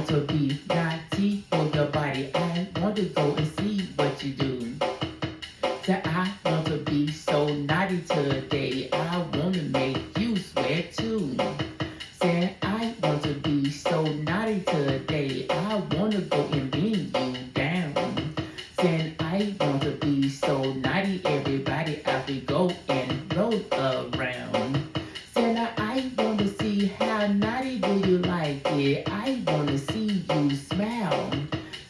to be naughty for your body. I want to go and see what you do. Said I want to be so naughty today. I want to make you sweat too. Said I want to be so naughty today. I want to go and bring you down. Said I want to be so naughty, everybody. I will go and roll around. Said I want to see how naughty do you like it. I want to see you smile.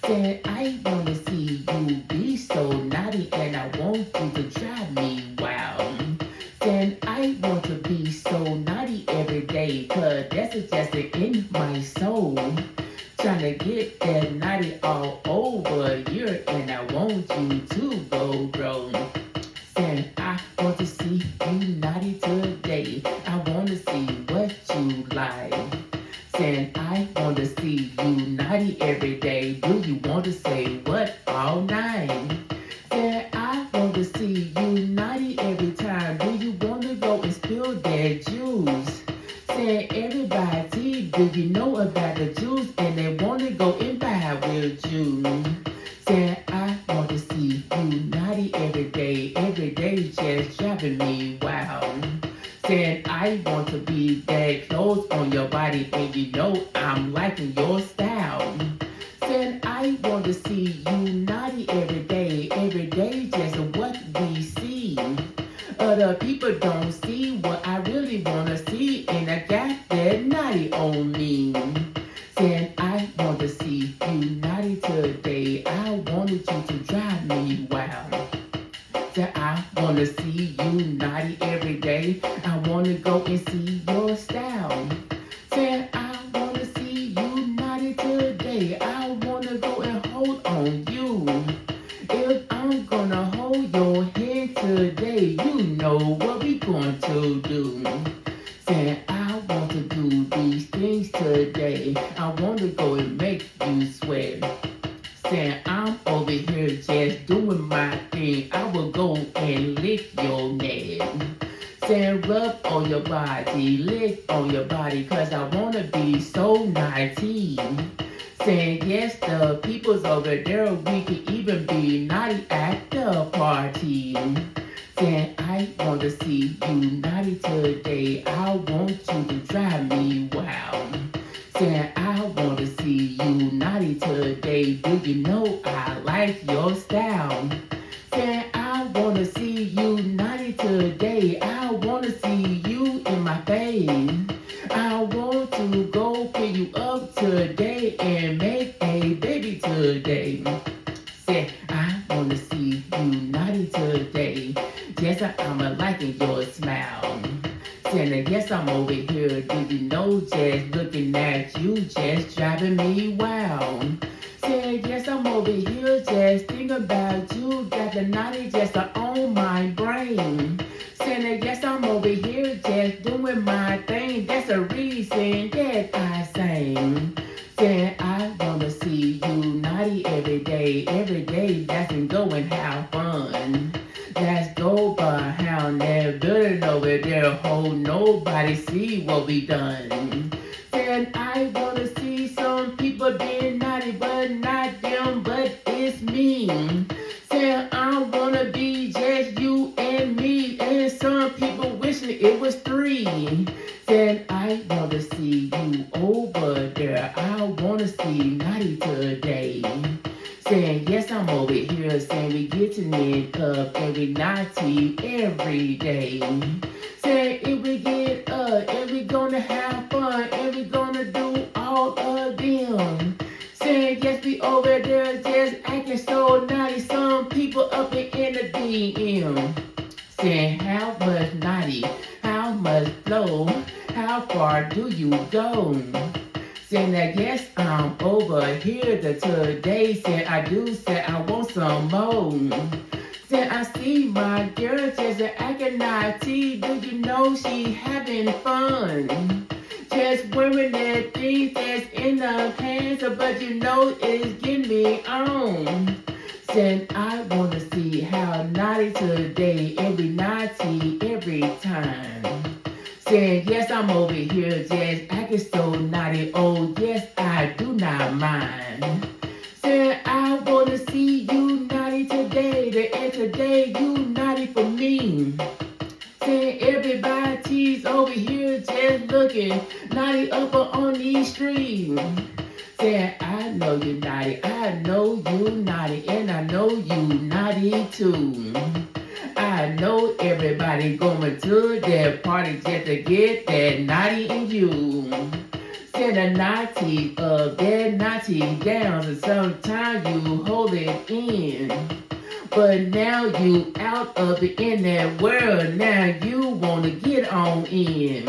Said I want to see you be so naughty, and I want you to drive me wild. Said I want to be so naughty every day, 'cause that's just in my soul. Trying to get that naughty all over here, and I want you to go grow. Said I want to see you naughty today. I want to see what you like. Said I want to see you naughty every day. Do you want to say what all night? Said I want to see you naughty every time. Do you want to go and spill that juice? Said everybody, do you know about the juice? And they want to go and buy with you. Said I want to see you naughty every day just driving me wild. Said I want to be that close on your body, and you know I'm liking your style. Said I want to see you naughty every day just what we see. Other people don't see what I really want to see, and I got that naughty on me. Said I want to see you naughty today. I wanted you to drive me wild. Said I want to see you naughty every day. I want to go and see your style. Said I want to see you naughty today. I want to go and hold on you. If I'm gonna hold your hand today, you know what we going to do. Said I want to do these things today. I want to go and make you sweat. Said I'm over here just doing my thing. I will go and lick your neck. Said rub on your body, lick on your body, 'cause I want to be so naughty. Said yes, the people's over there, we can even be naughty at the party. Said I want to see you naughty today. I want you to drive me wild. Said I want to see you naughty today. Do you know I like your style? Said I want to see you naughty today. I want to see you in my face. I want to go pick you up today and make a baby today. Said I want to see you naughty today. Yes, I'm liking your smile. Said yes, I'm over here. Did you know just looking at you just driving me wild? Said yes, I'm over here just thinking about you. Got the naughty just on my brain. Said yes, I'm over here just doing my thing. That's the reason that I sing. Said I wanna see you naughty every day. That's been going have fun. Let's go behind that building over there. Hope nobody see what we done. Said I wanna see some people being naughty, but not them, but it's me. Said I wanna be just you and me, and some people wishing it was three. Said I wanna see you over there. I wanna see naughty today. Saying yes, I'm over here. Saying we getting it up and we naughty every day. Saying if we get up and we gonna have fun and we gonna do all of them. Saying yes, we over there just acting so naughty. Some people up in the DM. Saying how much naughty, how much flow, how far do you go? Saying that yes, I'm over here today. Said I do, said I want some more. Said I see my girl just acting naughty. Do you know she having fun? Just wearing that thing that's in the pants, but you know it's getting me on. Said I want to see how naughty today, every naughty every time. Said yes, I'm over here just acting so naughty. Oh yes, I I do not mind. Said I wanna see you naughty today, and today you naughty for me. Said everybody's over here just looking naughty up on these streets. Said I know you naughty, I know you naughty, and I know you naughty too. I know everybody going to that party just to get that naughty in you. Send a naughty up, that naughty down, so sometimes you hold it in. But now you out of it in that world, now you wanna get on in.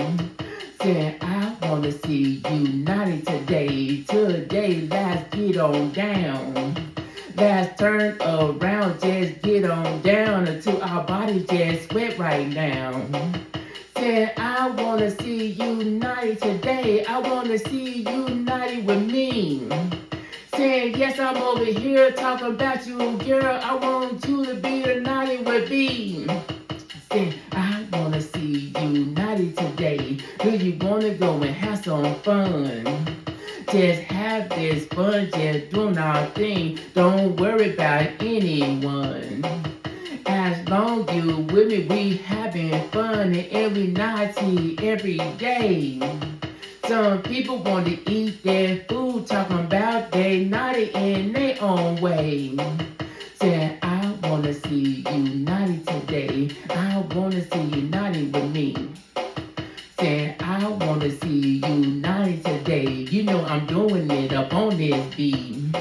Said I wanna see you naughty today, let's get on down. Let's turn around, just get on down until our body just sweat right now. Said I wanna see you naughty today, I wanna see you naughty with me. Said yes, I'm over here talking about you, girl, I want you to be the naughty with me. Said I wanna see you naughty today, do you wanna go and have some fun? Just have this fun, just doing our thing. Don't worry about anyone. As long you with me, we having fun and every naughty every day. Some people want to eat their food, talking about they naughty in their own way. Said I wanna see you naughty today. I wanna see you naughty with me. Said I wanna see you naughty today. You know I'm doing it up on this beat.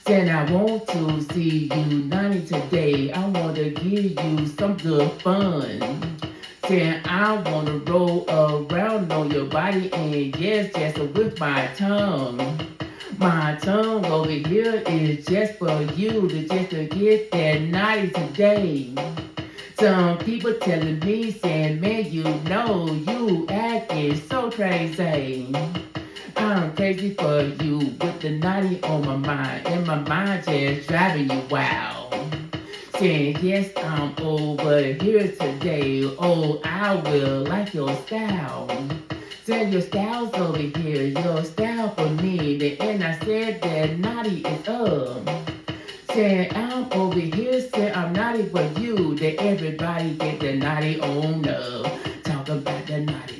Said I want to see you naughty today. I wanna give you some good fun. Said I wanna roll around on your body and yes, just with my tongue. My tongue over here is just for you to get that naughty today. Some people telling me, saying, man, you know, you acting so crazy. I'm crazy for you with the naughty on my mind, and my mind just driving you wild. Saying, yes, I'm over here today. Oh, I will like your style. Said your style's over here, your style for me. And I said that naughty is up. Said I'm over here, said I'm naughty for you. That everybody get the naughty on up. Talk about the naughty.